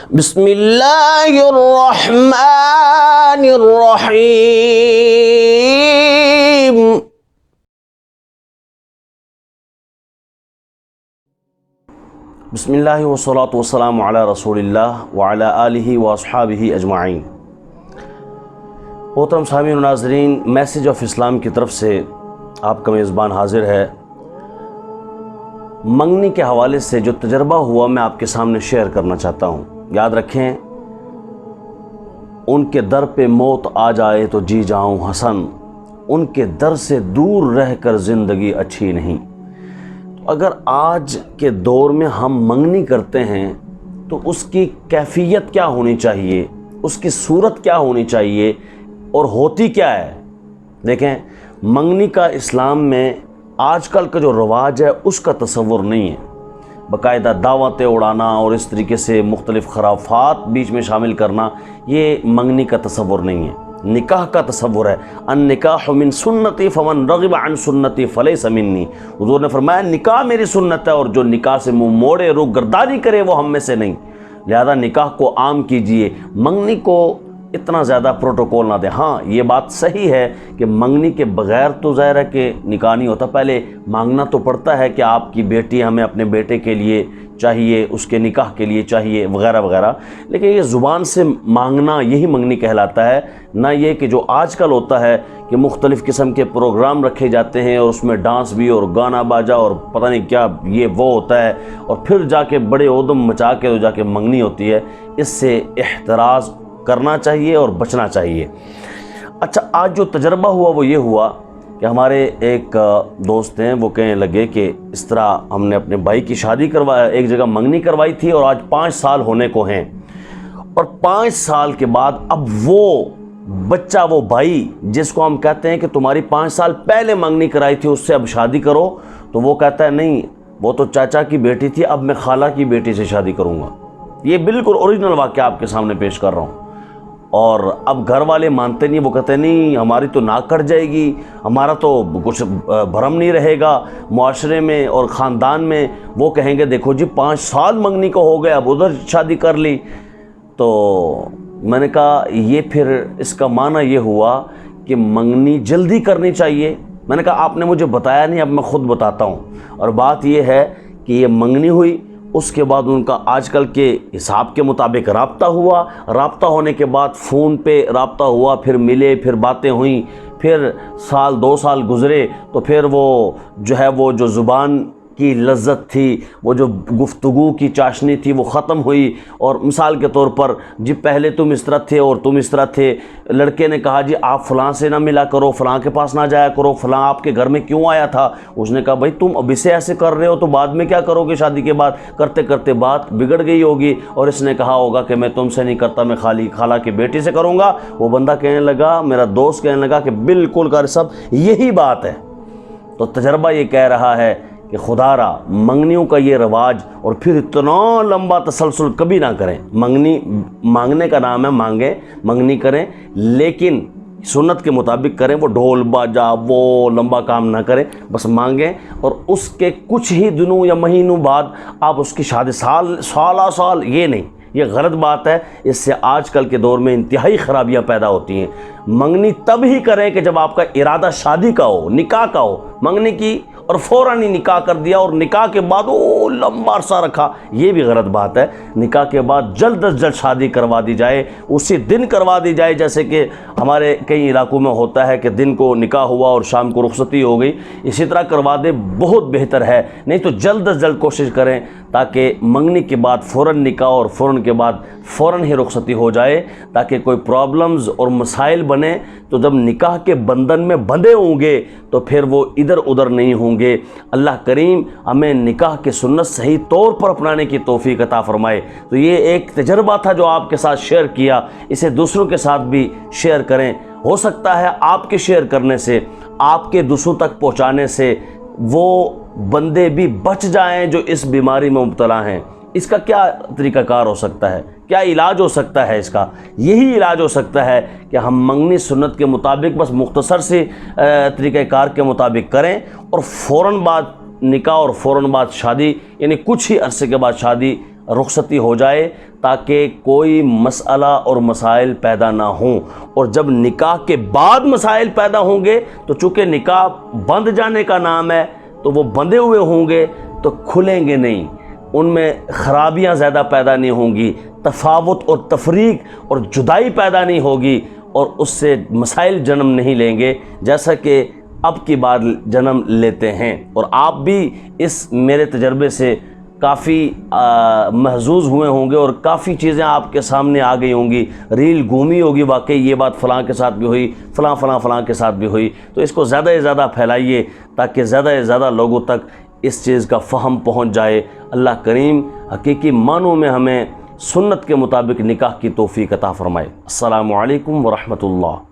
بسم اللہ الرحمن الرحیم۔ بسم اللہ والصلاة والسلام علی رسول اللہ وعلی آلہ واصحابہ اجمعین۔ محترم سامعین و ناظرین، میسیج آف اسلام کی طرف سے آپ کا میزبان حاضر ہے۔ منگنی کے حوالے سے جو تجربہ ہوا میں آپ کے سامنے شیئر کرنا چاہتا ہوں۔ یاد رکھیں، ان کے در پہ موت آ جائے تو جی جاؤں حسن، ان کے در سے دور رہ کر زندگی اچھی نہیں۔ اگر آج کے دور میں ہم منگنی کرتے ہیں تو اس کی کیفیت کیا ہونی چاہیے، اس کی صورت کیا ہونی چاہیے اور ہوتی کیا ہے؟ دیکھیں، منگنی کا اسلام میں آج کل کا جو رواج ہے اس کا تصور نہیں ہے۔ باقاعدہ دعوتیں اڑانا اور اس طریقے سے مختلف خرافات بیچ میں شامل کرنا، یہ منگنی کا تصور نہیں ہے، نکاح کا تصور ہے۔ النکاح من سنتی فمن رغب عن سنتی فلیس منی۔ حضور نے فرمایا نکاح میری سنت ہے، اور جو نکاح سے منہ موڑے، رو گردانی کرے، وہ ہم میں سے نہیں۔ لہذا نکاح کو عام کیجئے، منگنی کو اتنا زیادہ پروٹوکول نہ دیں۔ ہاں، یہ بات صحیح ہے کہ منگنی کے بغیر تو ظاہر ہے کہ نکاح نہیں ہوتا، پہلے مانگنا تو پڑتا ہے کہ آپ کی بیٹی ہمیں اپنے بیٹے کے لیے چاہیے، اس کے نکاح کے لیے چاہیے، وغیرہ وغیرہ، لیکن یہ زبان سے مانگنا یہی منگنی کہلاتا ہے، نہ یہ کہ جو آج کل ہوتا ہے کہ مختلف قسم کے پروگرام رکھے جاتے ہیں اور اس میں ڈانس بھی اور گانا باجا اور پتہ نہیں کیا یہ وہ ہوتا ہے، اور پھر جا کے بڑے ادم مچا کے جا کے منگنی ہوتی ہے۔ اس سے احتراز کرنا چاہیے اور بچنا چاہیے۔ اچھا، آج جو تجربہ ہوا وہ یہ ہوا کہ ہمارے ایک دوست ہیں، وہ کہنے لگے کہ اس طرح ہم نے اپنے بھائی کی شادی ایک جگہ منگنی کروائی تھی، اور آج 5 سال ہونے کو ہیں، اور 5 سال کے بعد اب وہ بچہ، وہ بھائی جس کو ہم کہتے ہیں کہ تمہاری 5 سال پہلے منگنی کرائی تھی اس سے اب شادی کرو، تو وہ کہتا ہے نہیں، وہ تو چاچا کی بیٹی تھی، اب میں خالہ کی بیٹی سے شادی کروں گا۔ یہ بالکل اوریجنل واقعہ آپ کے سامنے پیش کر رہا ہوں۔ اور اب گھر والے مانتے نہیں، وہ کہتے ہیں نہیں، ہماری تو ناک کٹ جائے گی، ہمارا تو کچھ بھرم نہیں رہے گا معاشرے میں اور خاندان میں۔ وہ کہیں گے دیکھو جی 5 سال منگنی کو ہو گئے، اب ادھر شادی کر لی۔ تو میں نے کہا یہ پھر اس کا معنی یہ ہوا کہ منگنی جلدی کرنی چاہیے۔ میں نے کہا آپ نے مجھے بتایا نہیں، اب میں خود بتاتا ہوں۔ اور بات یہ ہے کہ یہ منگنی ہوئی، اس کے بعد ان کا آج کل کے حساب کے مطابق رابطہ ہوا، رابطہ ہونے کے بعد فون پہ رابطہ ہوا، پھر ملے، پھر باتیں ہوئیں، پھر 2 سال گزرے، تو پھر وہ جو ہے وہ جو زبان کی لذت تھی، وہ جو گفتگو کی چاشنی تھی، وہ ختم ہوئی۔ اور مثال کے طور پر جی پہلے تم اس طرح تھے اور تم اس طرح تھے، لڑکے نے کہا جی آپ فلاں سے نہ ملا کرو، فلاں کے پاس نہ جایا کرو، فلاں آپ کے گھر میں کیوں آیا تھا؟ اس نے کہا بھائی تم ابھی سے ایسے کر رہے ہو تو بعد میں کیا کرو گے؟ شادی کے بعد کرتے کرتے بات بگڑ گئی ہوگی، اور اس نے کہا ہوگا کہ میں تم سے نہیں کرتا، میں خالہ کی بیٹی سے کروں گا۔ وہ بندہ کہنے لگا، میرا دوست کہنے لگا کہ بالکل کر سب یہی بات ہے۔ تو تجربہ یہ کہہ رہا ہے کہ خدا را منگنیوں کا یہ رواج اور پھر اتنا لمبا تسلسل کبھی نہ کریں۔ مانگنے کا نام ہے، مانگیں، منگنی کریں، لیکن سنت کے مطابق کریں، وہ ڈھول باجا وہ لمبا کام نہ کریں، بس مانگیں، اور اس کے کچھ ہی دنوں یا مہینوں بعد آپ اس کی شادی سال یہ نہیں، یہ غلط بات ہے۔ اس سے آج کل کے دور میں انتہائی خرابیاں پیدا ہوتی ہیں۔ منگنی تب ہی کریں کہ جب آپ کا ارادہ شادی کا ہو، نکاح کا ہو۔ منگنی کی اور فوراً ہی نکاح کر دیا، اور نکاح کے بعد لمبا عرصہ رکھا، یہ بھی غلط بات ہے۔ نکاح کے بعد جلد از جلد شادی کروا دی جائے، اسی دن کروا دی جائے، جیسے کہ ہمارے کئی علاقوں میں ہوتا ہے کہ دن کو نکاح ہوا اور شام کو رخصتی ہو گئی، اسی طرح کروا دے، بہت بہتر ہے۔ نہیں تو جلد از جلد کوشش کریں تاکہ منگنی کے بعد فوراً نکاح اور فوراً کے بعد فوراً ہی رخصتی ہو جائے، تاکہ کوئی پرابلمز اور مسائل بنے تو جب نکاح کے بندھن میں بندھے ہوں گے تو پھر وہ ادھر ادھر نہیں ہوں گے۔ اللہ کریم ہمیں نکاح کی سنت صحیح طور پر اپنانے کی توفیق عطا فرمائے۔ تو یہ ایک تجربہ تھا جو آپ کے ساتھ شیئر کیا، اسے دوسروں کے ساتھ بھی شیئر کریں۔ ہو سکتا ہے آپ کے شیئر کرنے سے، آپ کے دوسروں تک پہنچانے سے وہ بندے بھی بچ جائیں جو اس بیماری میں مبتلا ہیں۔ اس کا کیا طریقہ کار ہو سکتا ہے؟ کیا علاج ہو سکتا ہے اس کا؟ یہی علاج ہو سکتا ہے کہ ہم منگنی سنت کے مطابق بس مختصر سے طریقہ کار کے مطابق کریں، اور فوراً بعد نکاح اور فوراً بعد شادی، یعنی کچھ ہی عرصے کے بعد شادی رخصتی ہو جائے تاکہ کوئی مسئلہ اور مسائل پیدا نہ ہوں۔ اور جب نکاح کے بعد مسائل پیدا ہوں گے تو چونکہ نکاح بند جانے کا نام ہے تو وہ بندھے ہوئے ہوں گے تو کھلیں گے نہیں، ان میں خرابیاں زیادہ پیدا نہیں ہوں گی، تفاوت اور تفریق اور جدائی پیدا نہیں ہوگی، اور اس سے مسائل جنم نہیں لیں گے جیسا کہ اب کی بار جنم لیتے ہیں۔ اور آپ بھی اس میرے تجربے سے کافی محظوظ ہوئے ہوں گے اور کافی چیزیں آپ کے سامنے آ گئی ہوں گی، ریل گھومی ہوگی واقعی یہ بات فلاں کے ساتھ بھی ہوئی، فلاں کے ساتھ بھی ہوئی۔ تو اس کو زیادہ سے زیادہ پھیلائیے تاکہ زیادہ سے زیادہ لوگوں تک اس چیز کا فہم پہنچ جائے۔ اللہ کریم حقیقی معنوں میں ہمیں سنت کے مطابق نکاح کی توفیق عطا فرمائے۔ السلام علیکم ورحمۃ اللہ۔